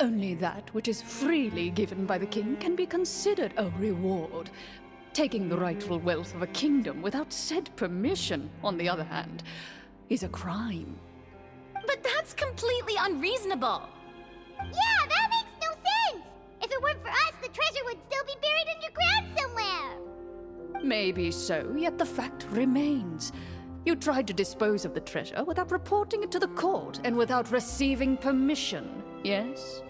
Only that which is freely given by the king can be considered a reward. Taking the rightful wealth of a kingdom without said permission, on the other hand, is a crime. But that's completely unreasonable! Yeah, that makes no sense! If it weren't for us, the treasure would still be buried underground somewhere! Maybe so, yet the fact remains. You tried to dispose of the treasure without reporting it to the court and without receiving permission, yes?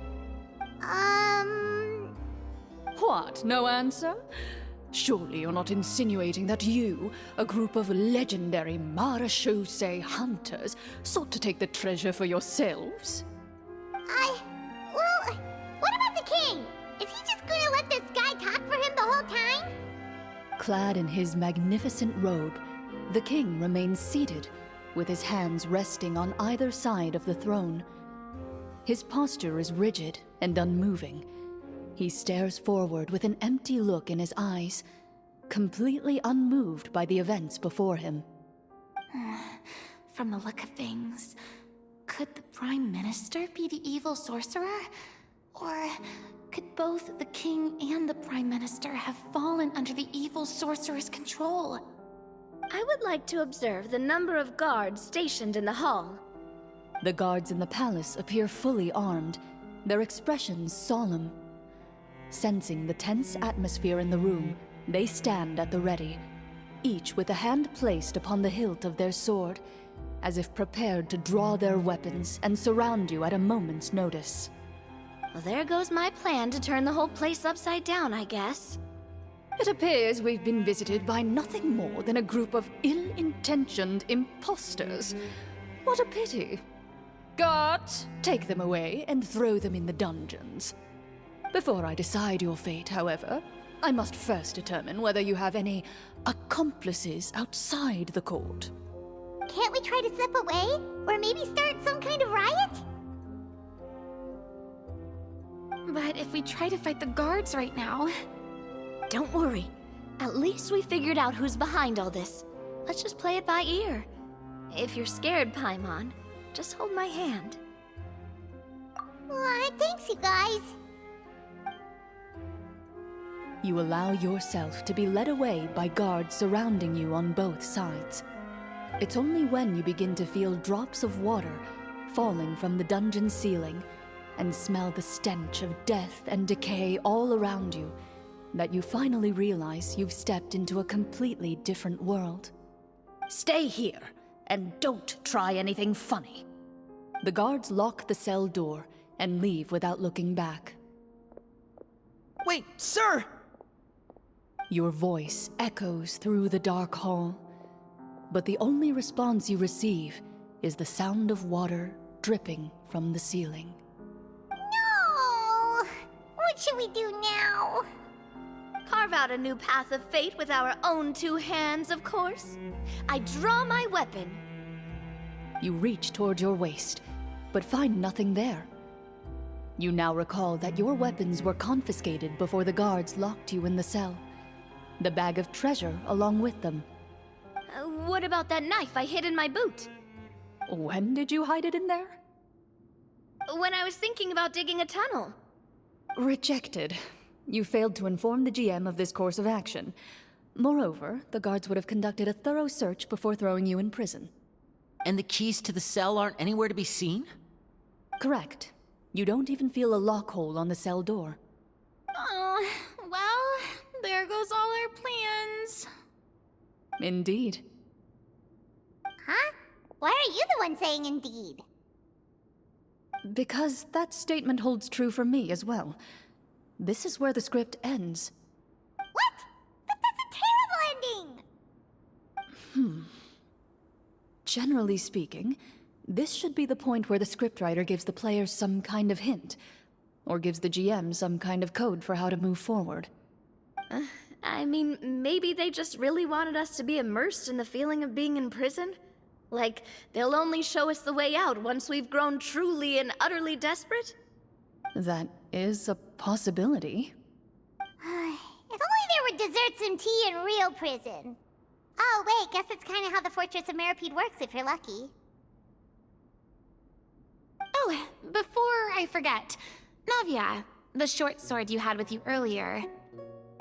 What, no answer? Surely you're not insinuating that you, a group of legendary marechaussee hunters, sought to take the treasure for yourselves? Well, what about the king? Is he just gonna let this guy talk for him the whole time? Clad in his magnificent robe, the king remains seated, with his hands resting on either side of the throne. His posture is rigid and unmoving. He stares forward with an empty look in his eyes, completely unmoved by the events before him. From the look of things, could the Prime Minister be the evil sorcerer? Or could both the King and the Prime Minister have fallen under the evil sorcerer's control? I would like to observe the number of guards stationed in the hall. The guards in the palace appear fully armed, their expressions solemn. Sensing the tense atmosphere in the room, they stand at the ready, each with a hand placed upon the hilt of their sword, as if prepared to draw their weapons and surround you at a moment's notice. Well, there goes my plan to turn the whole place upside down, I guess. It appears we've been visited by nothing more than a group of ill-intentioned imposters. What a pity. Guards, take them away and throw them in the dungeons. Before I decide your fate, however, I must first determine whether you have any accomplices outside the court. Can't we try to slip away? Or maybe start some kind of riot? But if we try to fight the guards right now... Don't worry. At least we figured out who's behind all this. Let's just play it by ear. If you're scared, Paimon, just hold my hand. Aw, thanks, you guys. You allow yourself to be led away by guards surrounding you on both sides. It's only when you begin to feel drops of water falling from the dungeon ceiling and smell the stench of death and decay all around you that you finally realize you've stepped into a completely different world. Stay here, and don't try anything funny. The guards lock the cell door and leave without looking back. Wait, sir! Your voice echoes through the dark hall, but the only response you receive is the sound of water dripping from the ceiling. No! What should we do now? Carve out a new path of fate with our own two hands, of course. I draw my weapon. You reach toward your waist, but find nothing there. You now recall that your weapons were confiscated before the guards locked you in the cell. The bag of treasure along with them. What about that knife I hid in my boot? When did you hide it in there? When I was thinking about digging a tunnel. Rejected. You failed to inform the GM of this course of action. Moreover, the guards would have conducted a thorough search before throwing you in prison. And the keys to the cell aren't anywhere to be seen? Correct. You don't even feel a lock hole on the cell door. Oh, well, there goes all our plans. Indeed. Huh? Why are you the one saying indeed? Because that statement holds true for me as well. This is where the script ends. What? But that's a terrible ending! Generally speaking, this should be the point where the scriptwriter gives the players some kind of hint, or gives the GM some kind of code for how to move forward. I mean, maybe they just really wanted us to be immersed in the feeling of being in prison? Like, they'll only show us the way out once we've grown truly and utterly desperate? That is a possibility. If only there were desserts and tea in real prison. Oh, wait, guess it's kind of how the Fortress of Meripede works if you're lucky. Oh, before I forget, Navia, the short sword you had with you earlier.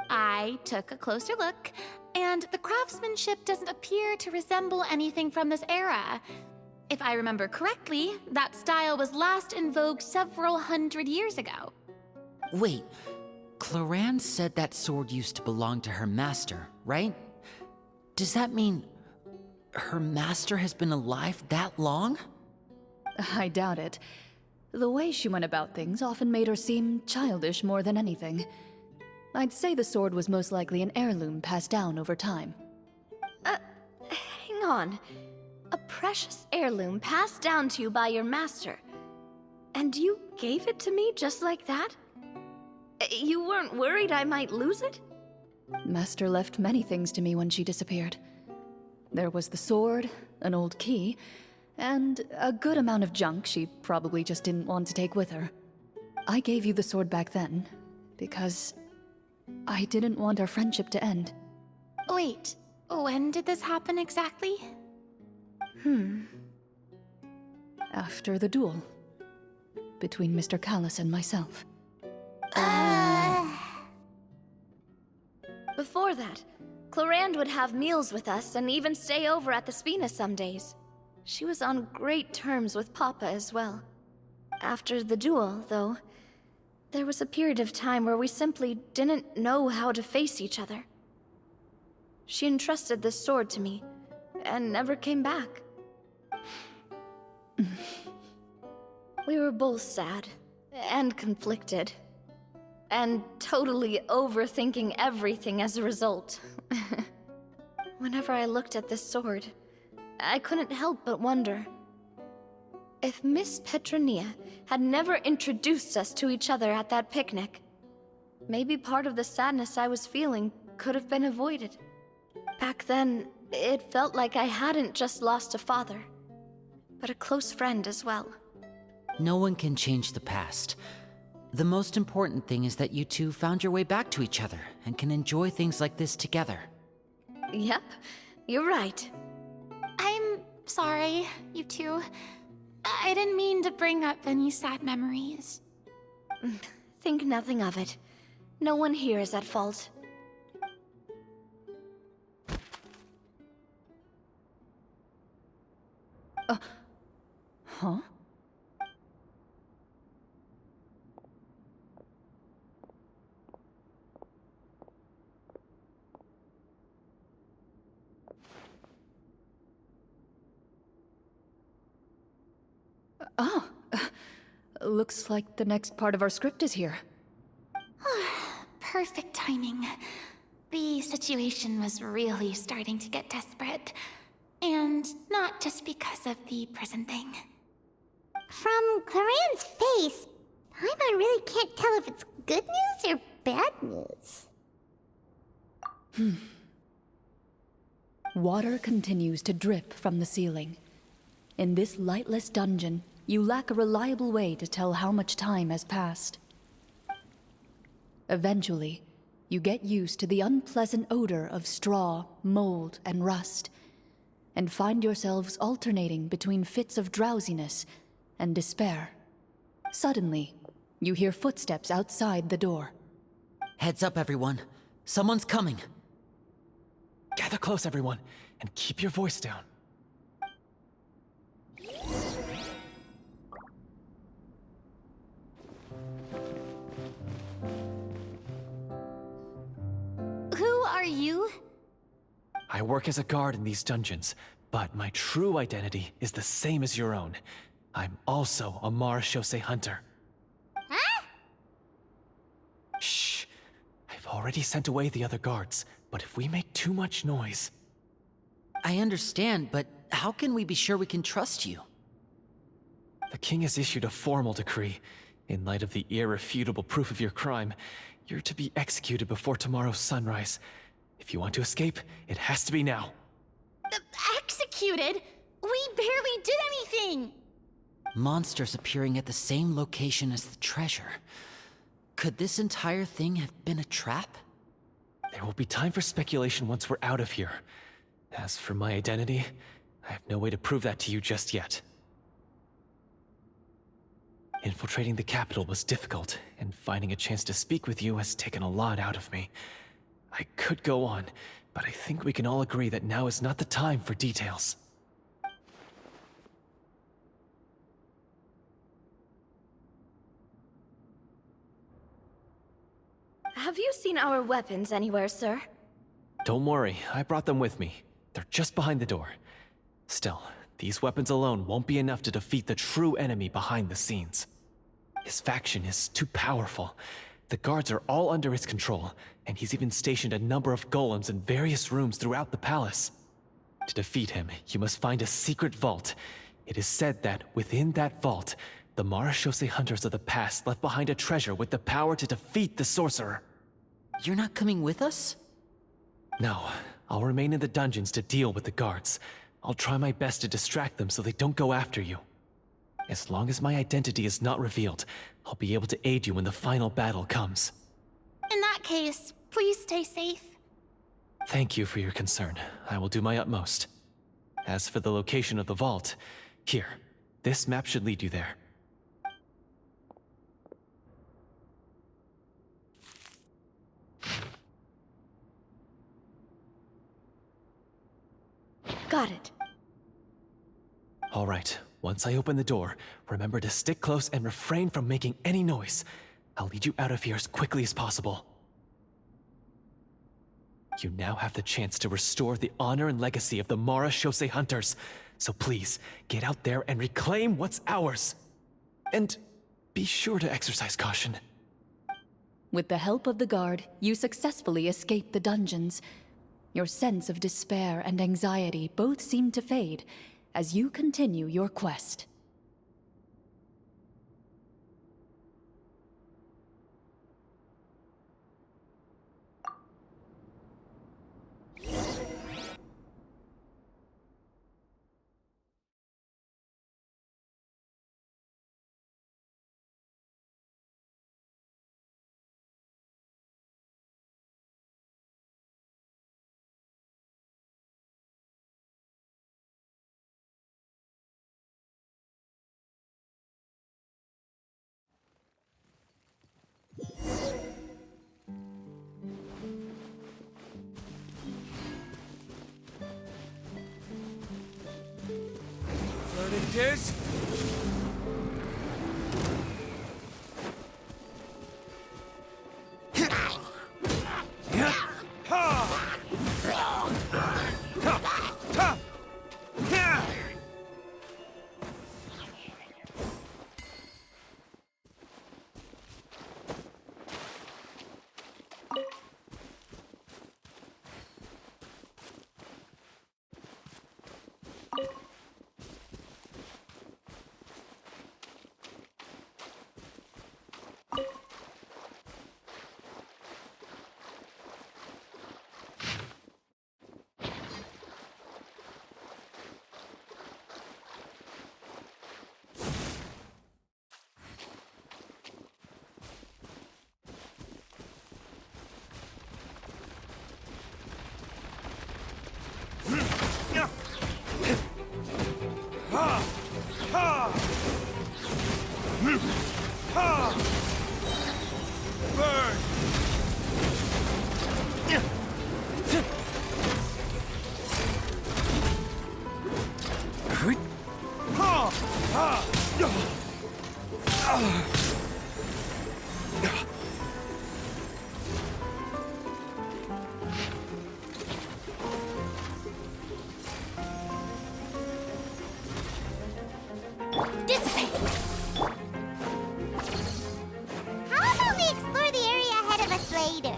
I took a closer look, and the craftsmanship doesn't appear to resemble anything from this era. If I remember correctly, that style was last in vogue several hundred years ago. Wait, Cloran said that sword used to belong to her master, right? Does that mean her master has been alive that long? I doubt it. The way she went about things often made her seem childish more than anything. I'd say the sword was most likely an heirloom passed down over time. Hang on. A precious heirloom passed down to you by your master. And you gave it to me just like that? You weren't worried I might lose it? Master left many things to me when she disappeared. There was the sword, an old key, and a good amount of junk she probably just didn't want to take with her. I gave you the sword back then, because I didn't want our friendship to end. Wait, when did this happen exactly? After the duel. Between Mr. Callis and myself. Before that, Clorand would have meals with us and even stay over at the Spina some days. She was on great terms with Papa as well. After the duel, though, there was a period of time where we simply didn't know how to face each other. She entrusted this sword to me, and never came back. We were both sad, and conflicted, and totally overthinking everything as a result. Whenever I looked at this sword, I couldn't help but wonder. If Miss Petronia had never introduced us to each other at that picnic, maybe part of the sadness I was feeling could have been avoided. Back then, it felt like I hadn't just lost a father, but a close friend as well. No one can change the past. The most important thing is that you two found your way back to each other and can enjoy things like this together. Yep, you're right. I'm sorry, you two. I didn't mean to bring up any sad memories. Think nothing of it. No one here is at fault. Huh? Looks like the next part of our script is here. Perfect timing. The situation was really starting to get desperate. And not just because of the prison thing. From Claren's face, Paimon really can't tell if it's good news or bad news. Water continues to drip from the ceiling. In this lightless dungeon, you lack a reliable way to tell how much time has passed. Eventually, you get used to the unpleasant odor of straw, mold, and rust, and find yourselves alternating between fits of drowsiness and despair. Suddenly, you hear footsteps outside the door. Heads up, everyone. Someone's coming. Gather close, everyone, and keep your voice down. Who are you? I work as a guard in these dungeons, but my true identity is the same as your own. I'm also a Marashose hunter. Huh? Shh. I've already sent away the other guards, but if we make too much noise... I understand, but how can we be sure we can trust you? The king has issued a formal decree. In light of the irrefutable proof of your crime, you're to be executed before tomorrow's sunrise. If you want to escape, it has to be now. Executed? We barely did anything! Monsters appearing at the same location as the treasure. Could this entire thing have been a trap? There will be time for speculation once we're out of here. As for my identity, I have no way to prove that to you just yet. Infiltrating the capital was difficult, and finding a chance to speak with you has taken a lot out of me. I could go on, but I think we can all agree that now is not the time for details. Have you seen our weapons anywhere, sir? Don't worry, I brought them with me. They're just behind the door. Still, these weapons alone won't be enough to defeat the true enemy behind the scenes. His faction is too powerful. The guards are all under his control, and he's even stationed a number of golems in various rooms throughout the palace. To defeat him, you must find a secret vault. It is said that within that vault, the Marashose hunters of the past left behind a treasure with the power to defeat the sorcerer. You're not coming with us? No, I'll remain in the dungeons to deal with the guards. I'll try my best to distract them so they don't go after you. As long as my identity is not revealed, I'll be able to aid you when the final battle comes. In that case, please stay safe. Thank you for your concern. I will do my utmost. As for the location of the vault, here, this map should lead you there. Got it. All right, once I open the door, remember to stick close and refrain from making any noise. I'll lead you out of here as quickly as possible. You now have the chance to restore the honor and legacy of the Marashose hunters. So please, get out there and reclaim what's ours. And be sure to exercise caution. With the help of the guard, you successfully escape the dungeons. Your sense of despair and anxiety both seem to fade as you continue your quest. It is? Burn! How about we explore the area ahead of us later?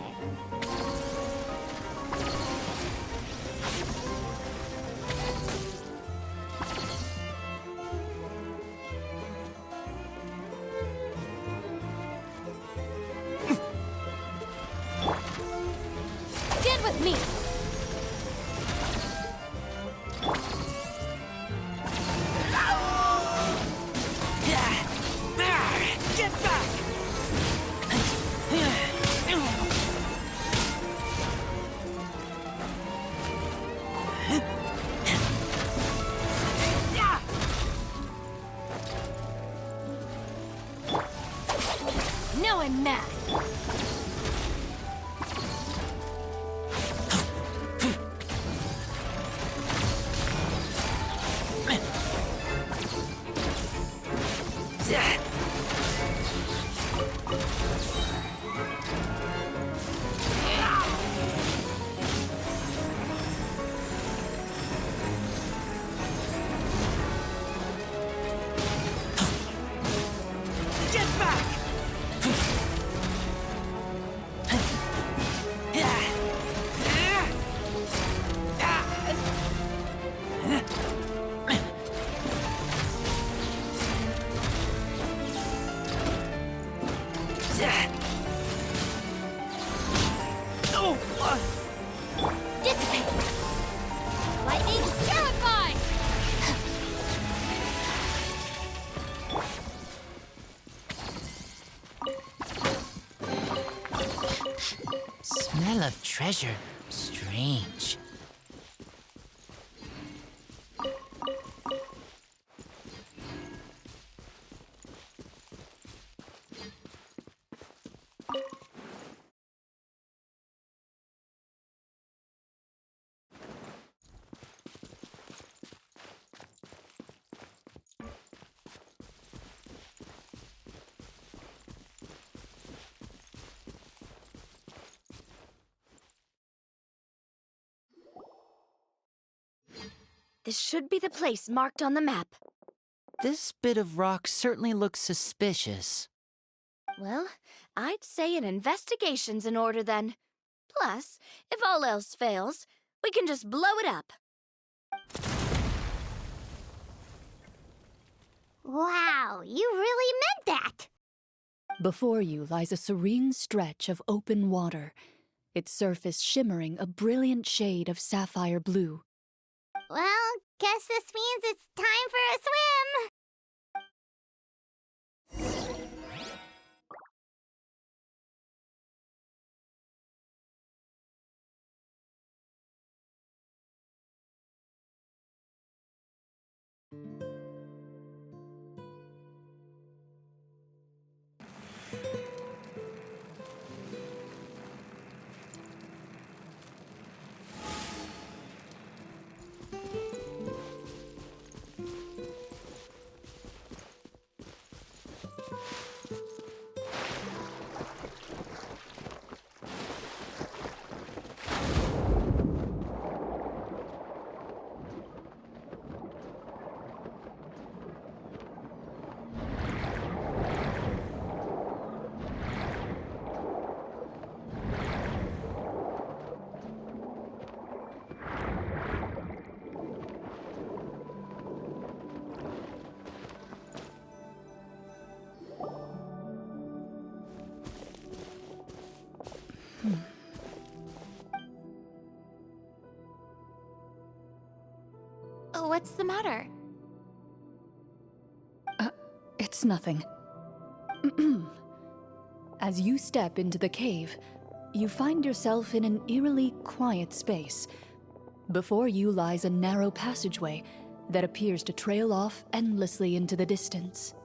Stand with me! Get back! Now I'm mad. Get back! Dissipate! Lightning's terrified! Smell of treasure. Strange. This should be the place marked on the map. This bit of rock certainly looks suspicious. Well, I'd say an investigation's in order then. Plus, if all else fails, we can just blow it up. Wow, you really meant that! Before you lies a serene stretch of open water, its surface shimmering a brilliant shade of sapphire blue. Well, guess this means it's time for a swim! What's the matter? It's nothing. As you step into the cave, you find yourself in an eerily quiet space. Before you lies a narrow passageway that appears to trail off endlessly into the distance.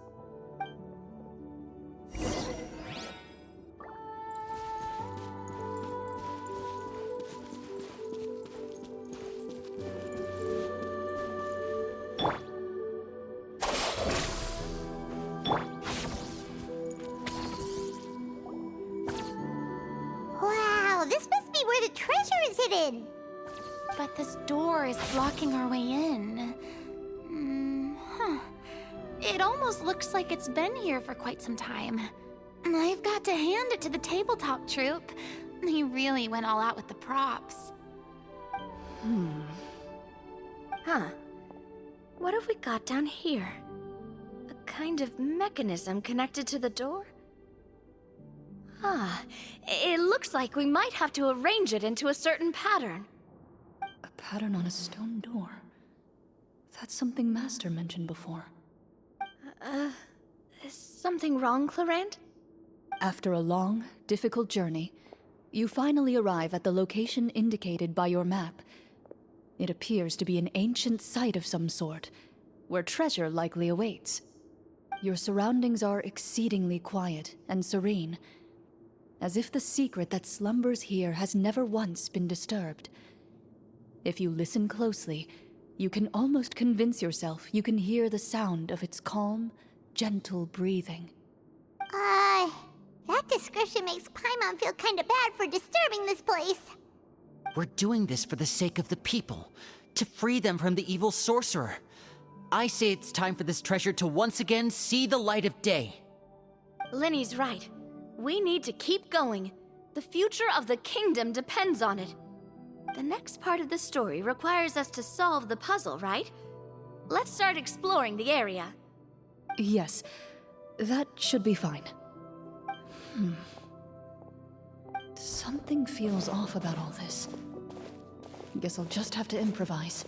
Wow, this must be where the treasure is hidden! But this door is blocking our way in. It almost looks like it's been here for quite some time. I've got to hand it to the tabletop troupe. They really went all out with the props. Huh. What have we got down here? A kind of mechanism connected to the door? Ah, it looks like we might have to arrange it into a certain pattern. A pattern on a stone door. That's something Master mentioned before. Is something wrong, Clarant? After a long, difficult journey, you finally arrive at the location indicated by your map. It appears to be an ancient site of some sort, where treasure likely awaits. Your surroundings are exceedingly quiet and serene, as if the secret that slumbers here has never once been disturbed. If you listen closely, you can almost convince yourself you can hear the sound of its calm, gentle breathing. That description makes Paimon feel kinda bad for disturbing this place. We're doing this for the sake of the people, to free them from the evil sorcerer. I say it's time for this treasure to once again see the light of day. Linny's right. We need to keep going. The future of the kingdom depends on it. The next part of the story requires us to solve the puzzle, right? Let's start exploring the area. Yes, that should be fine. Something feels off about all this. Guess I'll just have to improvise.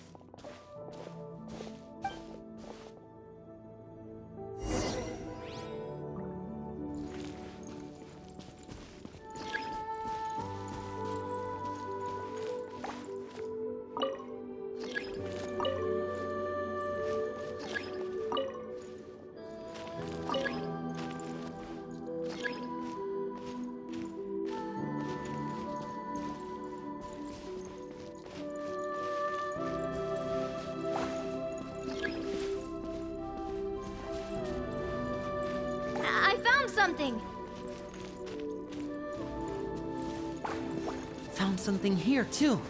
I found something! Found something here, too.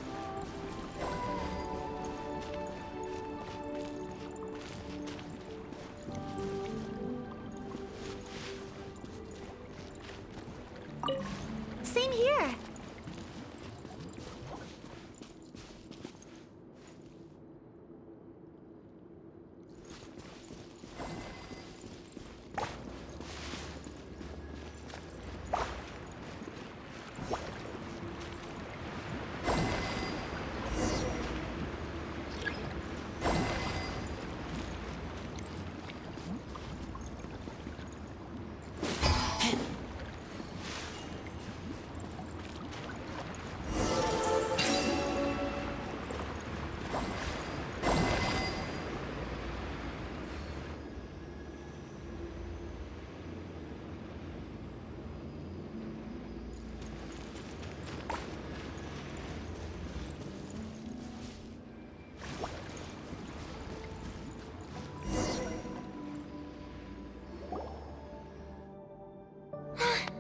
Same here.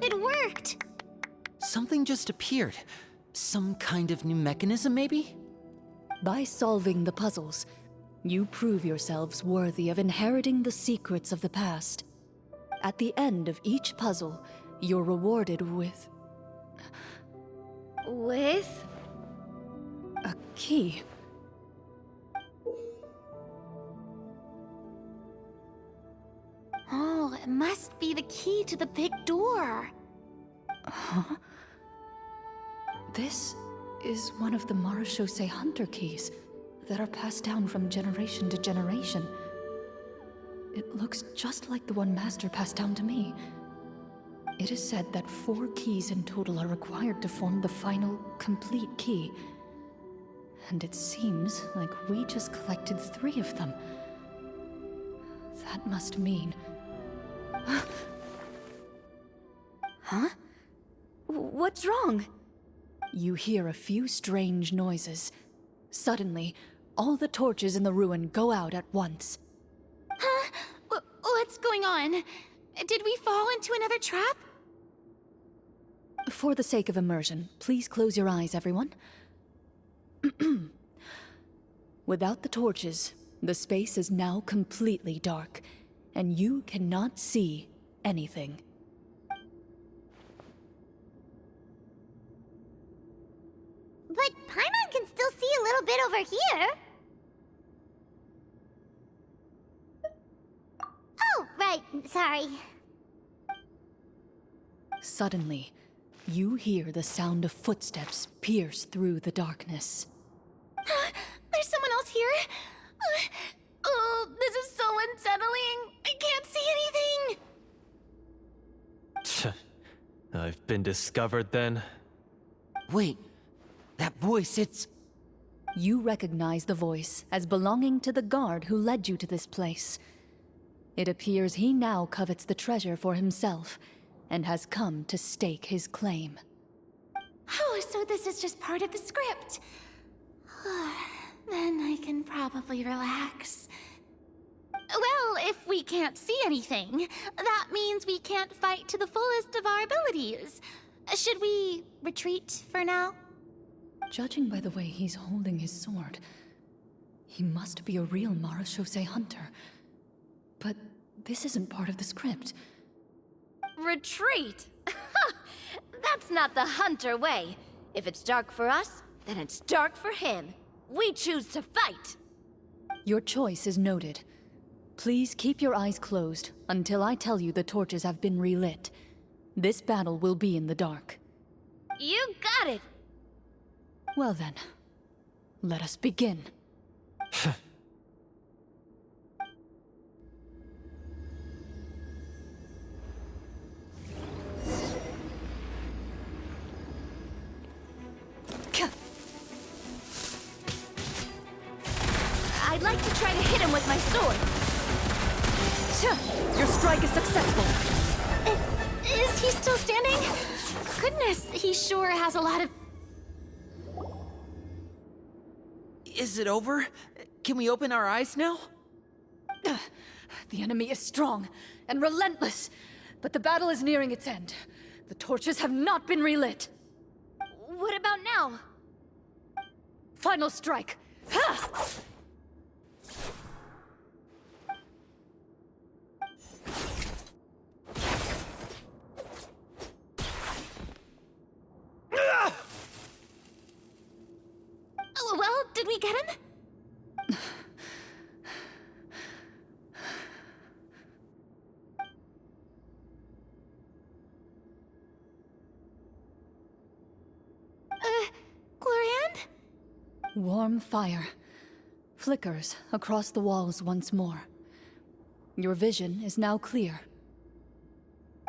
It worked! Something just appeared. Some kind of new mechanism, maybe? By solving the puzzles, you prove yourselves worthy of inheriting the secrets of the past. At the end of each puzzle, you're rewarded with With? a key. Oh, it must be the key to the big door. Huh? This is one of the Marashose Hunter keys that are passed down from generation to generation. It looks just like the one Master passed down to me. It is said that 4 keys in total are required to form the final, complete key. And it seems like we just collected 3 of them. That must mean... Huh? What's wrong? You hear a few strange noises. Suddenly, all the torches in the ruin go out at once. Huh? What's going on? Did we fall into another trap? For the sake of immersion, please close your eyes, everyone. Without the torches, the space is now completely dark, and you cannot see anything. But Paimon can still see a little bit over here. Oh, right, sorry. Suddenly, you hear the sound of footsteps pierce through the darkness. There's someone else here? Oh, this is so unsettling. I can't see anything. I've been discovered then. Wait, that voice, it's... You recognize the voice as belonging to the guard who led you to this place. It appears he now covets the treasure for himself, and has come to stake his claim. Oh, so this is just part of the script. Then I can probably relax. Well, if we can't see anything, that means we can't fight to the fullest of our abilities. Should we retreat for now? Judging by the way he's holding his sword, he must be a real Marashose hunter. But this isn't part of the script. Retreat? That's not the hunter way. If it's dark for us, then it's dark for him. We choose to fight. Your choice is noted. Please keep your eyes closed until I tell you the torches have been relit. This battle will be in the dark. You got it! Well then, let us begin. I'd like to try to hit him with my sword. Your strike is successful. Is he still standing? Goodness, he sure has a lot of... Is it over? Can we open our eyes now? The enemy is strong and relentless, but the battle is nearing its end. The torches have not been relit. What about now? Final strike. Ha! Well, did we get him? Glorian? Warm fire flickers across the walls once more. Your vision is now clear.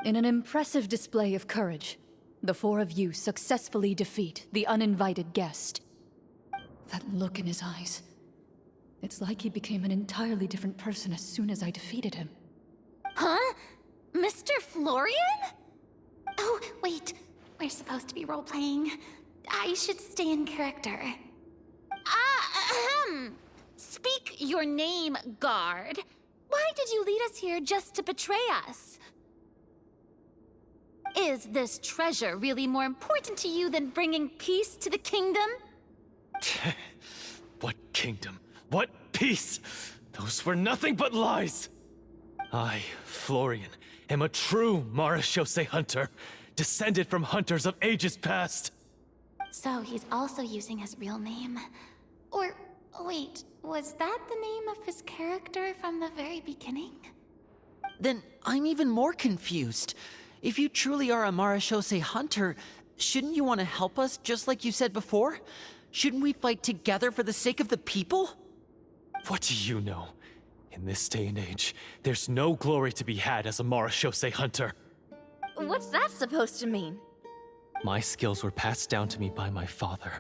In an impressive display of courage, the four of you successfully defeat the uninvited guest. That look in his eyes. It's like he became an entirely different person as soon as I defeated him. Huh? Mr. Florian? Oh, wait. We're supposed to be role-playing. I should stay in character. Speak your name, guard. Why did you lead us here just to betray us? Is this treasure really more important to you than bringing peace to the kingdom? What kingdom? What peace? Those were nothing but lies! I, Florian, am a true Marashose hunter, descended from hunters of ages past. So he's also using his real name. Or, wait, was that the name of his character from the very beginning? Then I'm even more confused. If you truly are a Marashose hunter, shouldn't you want to help us just like you said before? Shouldn't we fight together for the sake of the people? What do you know? In this day and age, there's no glory to be had as a Marashose hunter. What's that supposed to mean? My skills were passed down to me by my father.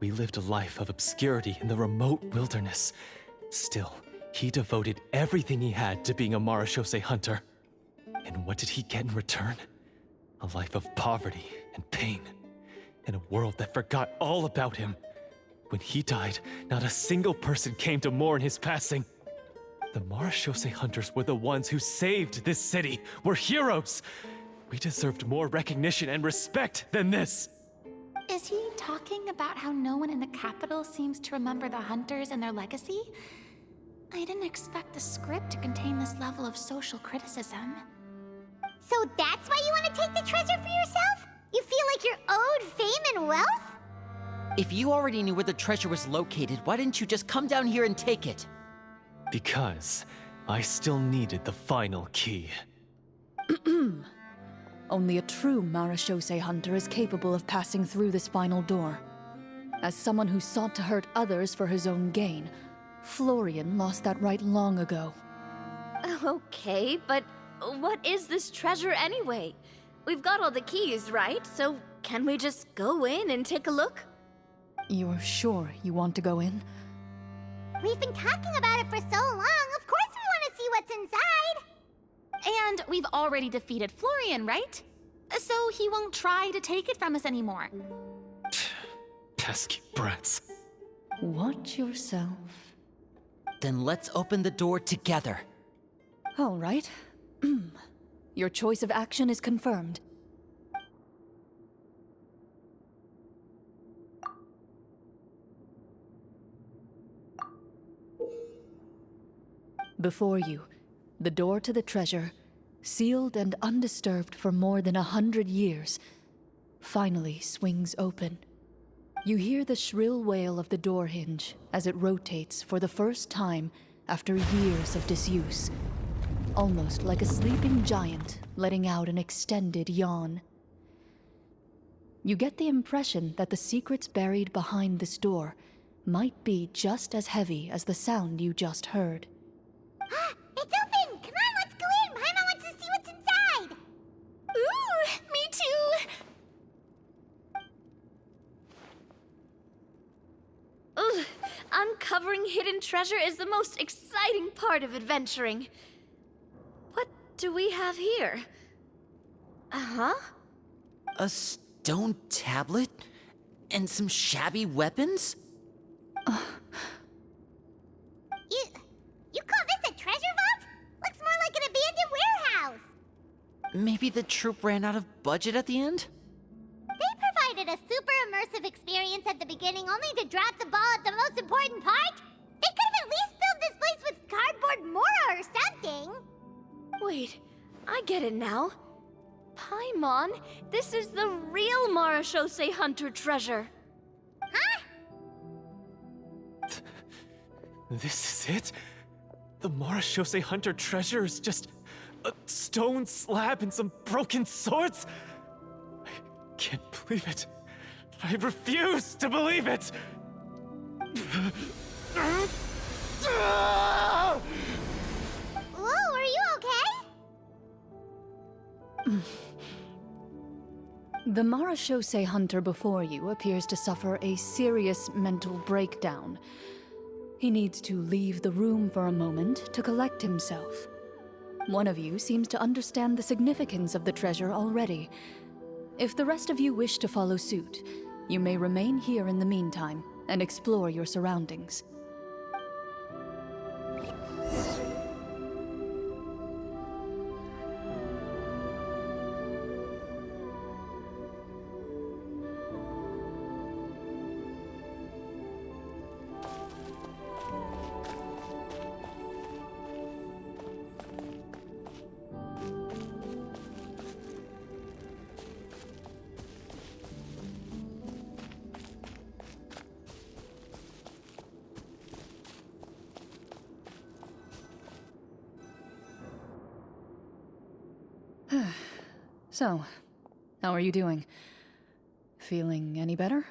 We lived a life of obscurity in the remote wilderness. Still, he devoted everything he had to being a Marashose hunter. And what did he get in return? A life of poverty and pain. In a world that forgot all about him. When he died, not a single person came to mourn his passing. The Marashose hunters were the ones who saved this city. We're heroes. We deserved more recognition and respect than this. Is he talking about how no one in the capital seems to remember the hunters and their legacy? I didn't expect the script to contain this level of social criticism. So that's why you want to take the treasure for yourself? You feel like you're owed fame and wealth? If you already knew where the treasure was located, why didn't you just come down here and take it? Because I still needed the final key. Only a true Marashose hunter is capable of passing through this final door. As someone who sought to hurt others for his own gain, Florian lost that right long ago. Okay, but what is this treasure anyway? We've got all the keys, right? So can we just go in and take a look? You're sure you want to go in? We've been talking about it for so long. Of course we want to see what's inside. And we've already defeated Florian, right? So he won't try to take it from us anymore. Pesky brats. Watch yourself. Then let's open the door together. All right. Your choice of action is confirmed. Before you, the door to the treasure, sealed and undisturbed for more than 100 years, finally swings open. You hear the shrill wail of the door hinge as it rotates for the first time after years of disuse, almost like a sleeping giant letting out an extended yawn. You get the impression that the secrets buried behind this door might be just as heavy as the sound you just heard. It's open! Come on, let's go in! Paimon wants to see what's inside! Ooh, me too! Ugh, uncovering hidden treasure is the most exciting part of adventuring. What do we have here? Uh-huh. A stone tablet? And some shabby weapons? You call this a treasure vault? Looks more like an abandoned warehouse! Maybe the troupe ran out of budget at the end? They provided a super immersive experience at the beginning only to drop the ball at the most important part? They could have at least filled this place with cardboard Mora or something! Wait, I get it now. Paimon, this is the real Marashose Hunter treasure. Huh? This is it? The Marashose Hunter treasure is just a stone slab and some broken swords? I can't believe it. I refuse to believe it! Whoa, are you okay? The Marashose hunter before you appears to suffer a serious mental breakdown. He needs to leave the room for a moment to collect himself. One of you seems to understand the significance of the treasure already. If the rest of you wish to follow suit, you may remain here in the meantime and explore your surroundings. So, how are you doing? Feeling any better?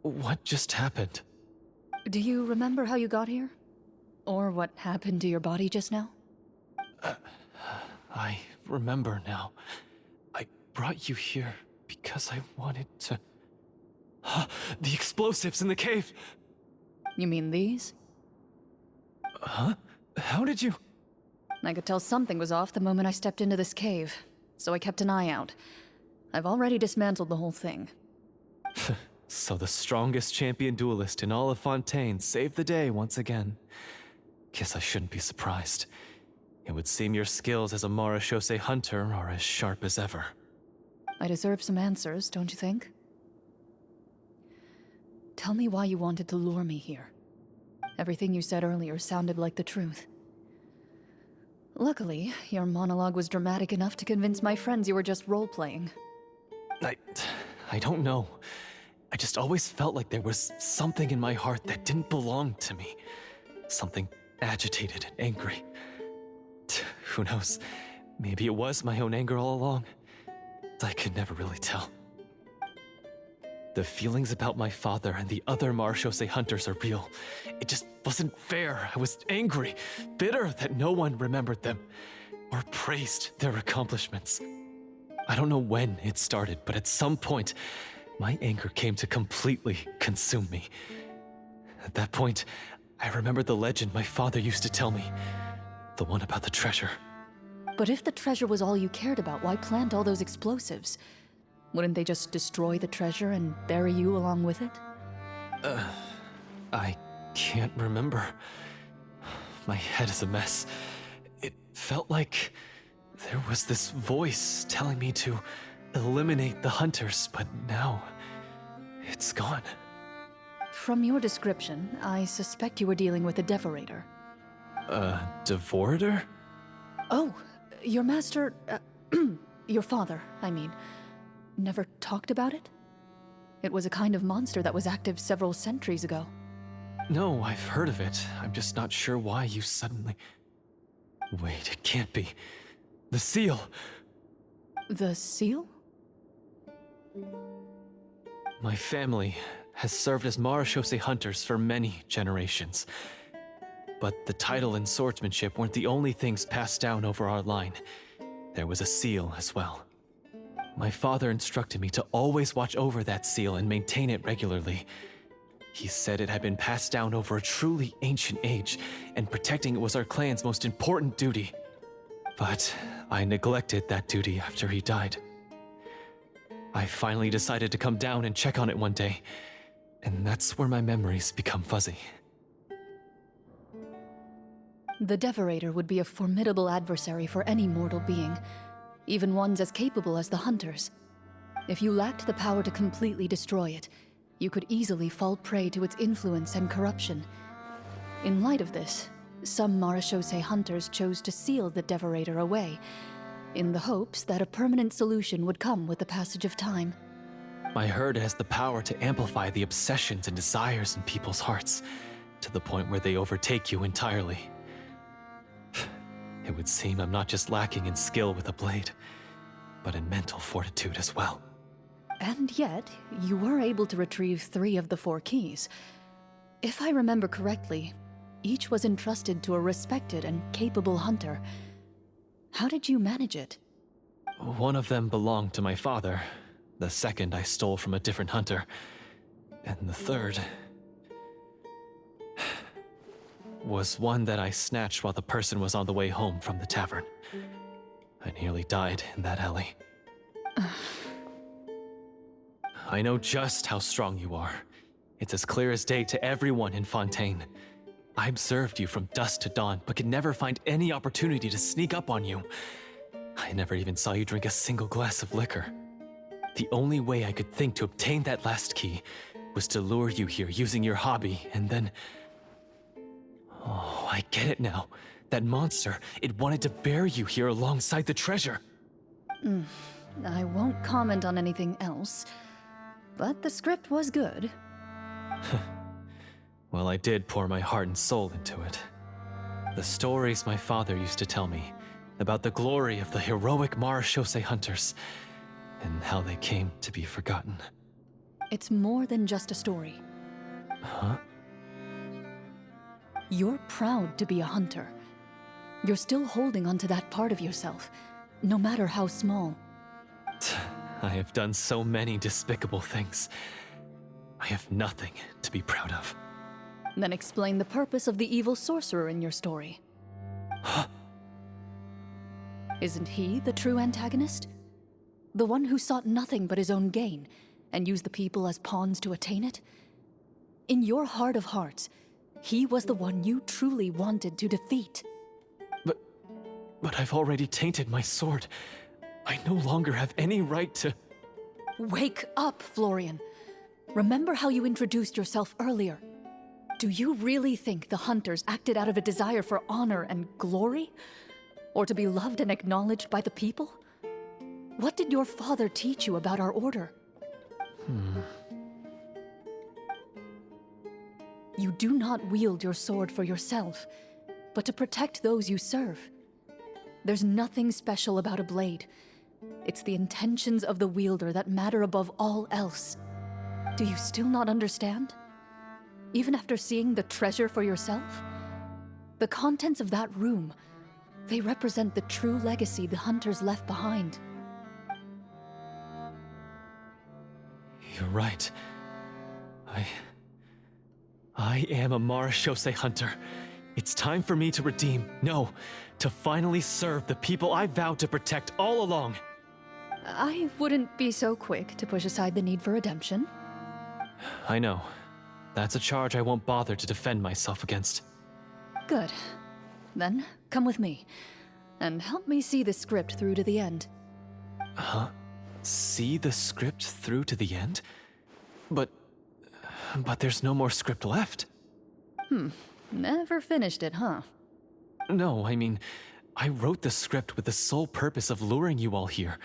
What just happened? Do you remember how you got here? Or what happened to your body just now? I remember now. I brought you here because I wanted to... The explosives in the cave! You mean these? Huh? How did you... I could tell something was off the moment I stepped into this cave, so I kept an eye out. I've already dismantled the whole thing. So the strongest champion duelist in all of Fontaine saved the day once again. Guess I shouldn't be surprised. It would seem your skills as a Marashose hunter are as sharp as ever. I deserve some answers, don't you think? Tell me why you wanted to lure me here. Everything you said earlier sounded like the truth. Luckily, your monologue was dramatic enough to convince my friends you were just role-playing. I don't know. I just always felt like there was something in my heart that didn't belong to me. Something agitated and angry. Who knows? Maybe it was my own anger all along. I could never really tell. The feelings about my father and the other Marashose hunters are real. It just wasn't fair. I was angry, bitter that no one remembered them or praised their accomplishments. I don't know when it started, but at some point, my anger came to completely consume me. At that point, I remembered the legend my father used to tell me. The one about the treasure. But if the treasure was all you cared about, why plant all those explosives? Wouldn't they just destroy the treasure and bury you along with it? I can't remember. My head is a mess. It felt like there was this voice telling me to eliminate the hunters, but now it's gone. From your description, I suspect you were dealing with a devorator. Devorator? Oh, your master, your father, I mean, never talked about it? It was a kind of monster that was active several centuries ago. No, I've heard of it. I'm just not sure why you suddenly... Wait, it can't be. The seal! The seal? My family has served as Marashose hunters for many generations. But the title and swordsmanship weren't the only things passed down over our line. There was a seal as well. My father instructed me to always watch over that seal and maintain it regularly. He said it had been passed down over a truly ancient age, and protecting it was our clan's most important duty. But I neglected that duty after he died. I finally decided to come down and check on it one day, and that's where my memories become fuzzy. The Devorator would be a formidable adversary for any mortal being, even ones as capable as the Hunters. If you lacked the power to completely destroy it, you could easily fall prey to its influence and corruption. In light of this, some Marashose hunters chose to seal the Devorator away, in the hopes that a permanent solution would come with the passage of time. I heard it has the power to amplify the obsessions and desires in people's hearts, to the point where they overtake you entirely. It would seem I'm not just lacking in skill with a blade, but in mental fortitude as well. And yet, you were able to retrieve 3 of the 4 keys. If I remember correctly, each was entrusted to a respected and capable hunter. How did you manage it? One of them belonged to my father. The second I stole from a different hunter. And the third... was one that I snatched while the person was on the way home from the tavern. I nearly died in that alley. I know just how strong you are. It's as clear as day to everyone in Fontaine. I observed you from dusk to dawn, but could never find any opportunity to sneak up on you. I never even saw you drink a single glass of liquor. The only way I could think to obtain that last key was to lure you here using your hobby, and then... Oh, I get it now. That monster, it wanted to bury you here alongside the treasure. I won't comment on anything else, but the script was good. Well, I did pour my heart and soul into it. The stories my father used to tell me about the glory of the heroic Marashose hunters and how they came to be forgotten. It's more than just a story. Huh? You're proud to be a hunter. You're still holding onto that part of yourself, no matter how small. I have done so many despicable things. I have nothing to be proud of. Then explain the purpose of the evil sorcerer in your story. Isn't he the true antagonist? The one who sought nothing but his own gain, and used the people as pawns to attain it? In your heart of hearts, he was the one you truly wanted to defeat. But I've already tainted my sword. I no longer have any right to... Wake up, Florian. Remember how you introduced yourself earlier. Do you really think the hunters acted out of a desire for honor and glory? Or to be loved and acknowledged by the people? What did your father teach you about our order? You do not wield your sword for yourself, but to protect those you serve. There's nothing special about a blade. It's the intentions of the wielder that matter above all else. Do you still not understand? Even after seeing the treasure for yourself? The contents of that room, they represent the true legacy the hunters left behind. You're right. I am a Marashose hunter, It's time for me to redeem, no, to finally serve the people I vowed to protect all along. I wouldn't be so quick to push aside the need for redemption. I know. That's a charge I won't bother to defend myself against. Good. Then, come with me, and help me see the script through to the end. Huh? See the script through to the end? But there's no more script left. Never finished it, huh? No, I mean, I wrote the script with the sole purpose of luring you all here.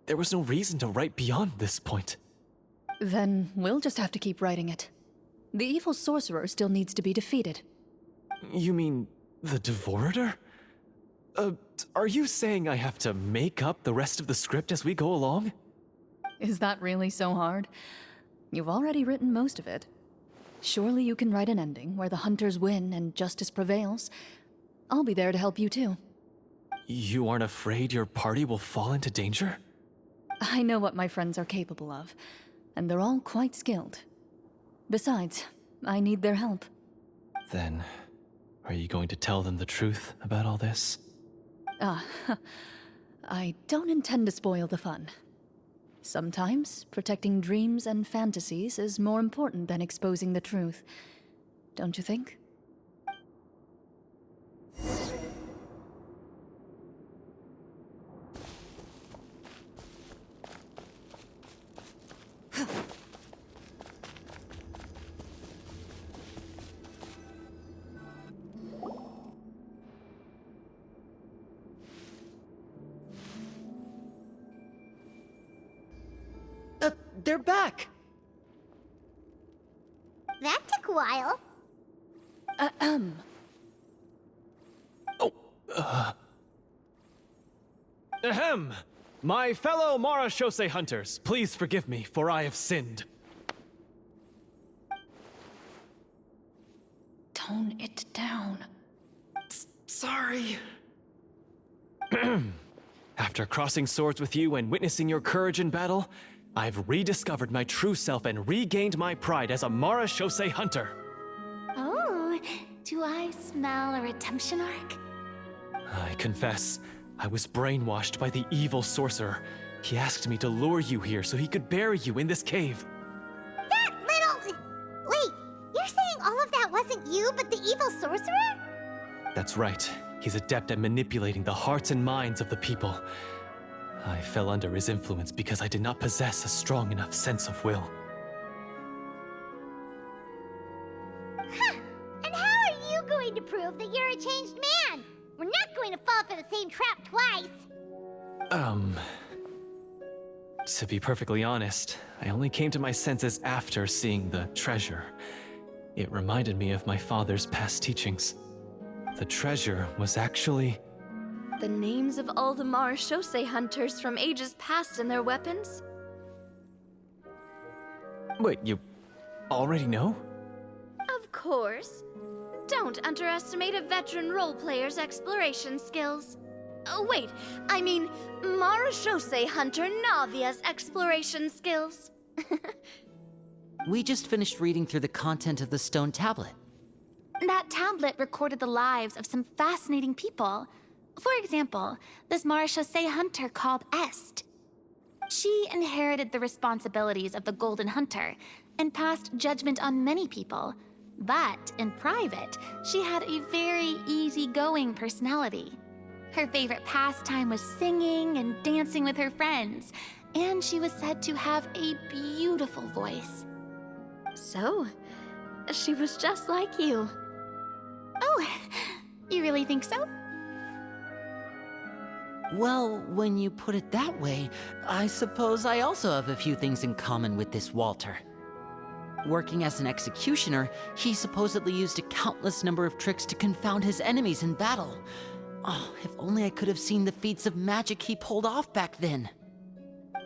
There was no reason to write beyond this point. Then we'll just have to keep writing it. The evil sorcerer still needs to be defeated. You mean the Devorator? Are you saying I have to make up the rest of the script as we go along? Is that really so hard? You've already written most of it. Surely you can write an ending where the hunters win and justice prevails. I'll be there to help you too. You aren't afraid your party will fall into danger? I know what my friends are capable of, and they're all quite skilled. Besides, I need their help. Then, are you going to tell them the truth about all this? I don't intend to spoil the fun. Sometimes, protecting dreams and fantasies is more important than exposing the truth. Don't you think? They're back! That took a while. Ahem! My fellow Marashose hunters, please forgive me, for I have sinned. Tone it down. Sorry. After crossing swords with you and witnessing your courage in battle, I've rediscovered my true self and regained my pride as a Marashose hunter. Oh, do I smell a redemption arc? I confess, I was brainwashed by the evil sorcerer. He asked me to lure you here so he could bury you in this cave. That little... Wait, you're saying all of that wasn't you, but the evil sorcerer? That's right. He's adept at manipulating the hearts and minds of the people. I fell under his influence because I did not possess a strong enough sense of will. Huh. And how are you going to prove that you're a changed man? We're not going to fall for the same trap twice. To be perfectly honest, I only came to my senses after seeing the treasure. It reminded me of my father's past teachings. The treasure was actually... The names of all the Marashose hunters from ages past and their weapons? Wait, you already know? Of course. Don't underestimate a veteran role player's exploration skills. Oh, wait, I mean Marashose hunter Navia's exploration skills. We just finished reading through the content of the stone tablet. That tablet recorded the lives of some fascinating people. For example, this Marashose hunter called Est. She inherited the responsibilities of the Golden Hunter and passed judgment on many people. But in private, she had a very easygoing personality. Her favorite pastime was singing and dancing with her friends, and she was said to have a beautiful voice. So, she was just like you. Oh, you really think so? Well, when you put it that way, I suppose I also have a few things in common with this Walter. Working as an executioner, he supposedly used a countless number of tricks to confound his enemies in battle. Oh, if only I could have seen the feats of magic he pulled off back then.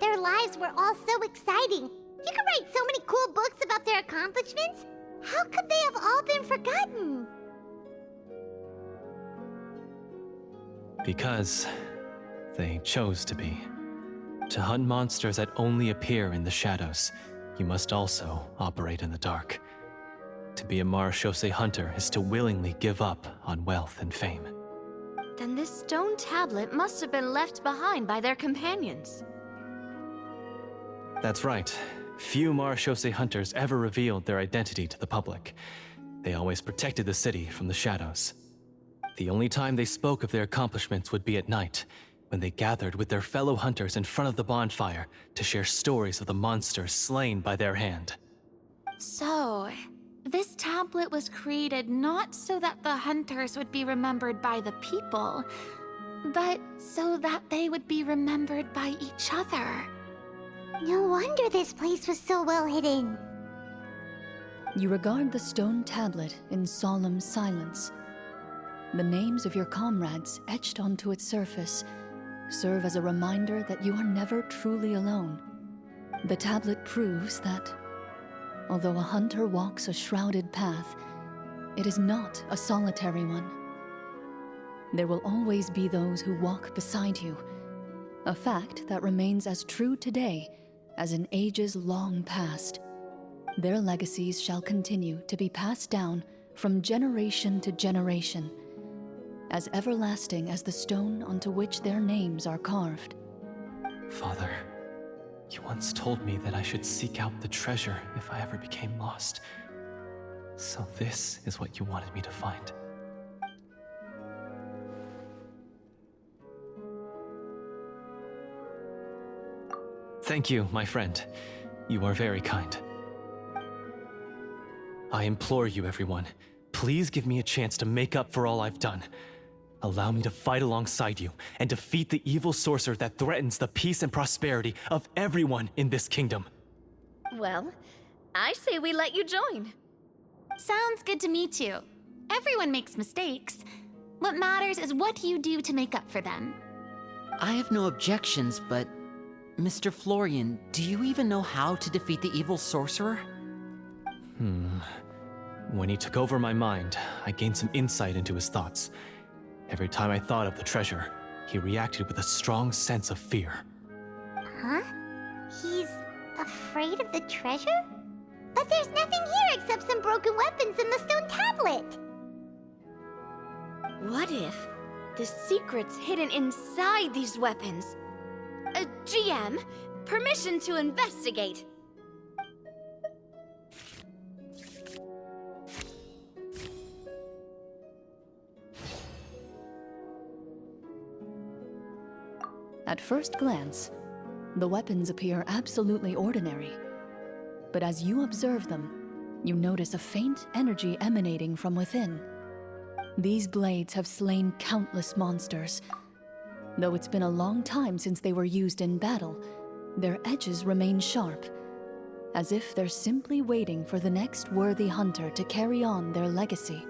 Their lives were all so exciting. You could write so many cool books about their accomplishments. How could they have all been forgotten? Because they chose to be. To hunt monsters that only appear in the shadows, you must also operate in the dark. To be a marechaussee hunter is to willingly give up on wealth and fame. Then this stone tablet must have been left behind by their companions. That's right. Few marechaussee hunters ever revealed their identity to the public. They always protected the city from the shadows. The only time they spoke of their accomplishments would be at night, when they gathered with their fellow hunters in front of the bonfire to share stories of the monsters slain by their hand. So, this tablet was created not so that the hunters would be remembered by the people, but so that they would be remembered by each other. No wonder this place was so well hidden. You regard the stone tablet in solemn silence. The names of your comrades etched onto its surface serve as a reminder that you are never truly alone. The tablet proves that, although a hunter walks a shrouded path, it is not a solitary one. There will always be those who walk beside you, a fact that remains as true today as in ages long past. Their legacies shall continue to be passed down from generation to generation, as everlasting as the stone onto which their names are carved. Father, you once told me that I should seek out the treasure if I ever became lost. So this is what you wanted me to find. Thank you, my friend. You are very kind. I implore you, everyone, please give me a chance to make up for all I've done. Allow me to fight alongside you and defeat the evil sorcerer that threatens the peace and prosperity of everyone in this kingdom. Well, I say we let you join. Sounds good to me too. Everyone makes mistakes. What matters is what you do to make up for them. I have no objections, but Mr. Florian, do you even know how to defeat the evil sorcerer? When he took over my mind, I gained some insight into his thoughts. Every time I thought of the treasure, he reacted with a strong sense of fear. Huh? He's afraid of the treasure? But there's nothing here except some broken weapons and the stone tablet. What if the secret's hidden inside these weapons? GM, permission to investigate. At first glance, the weapons appear absolutely ordinary. But as you observe them, you notice a faint energy emanating from within. These blades have slain countless monsters. Though it's been a long time since they were used in battle, their edges remain sharp, as if they're simply waiting for the next worthy hunter to carry on their legacy.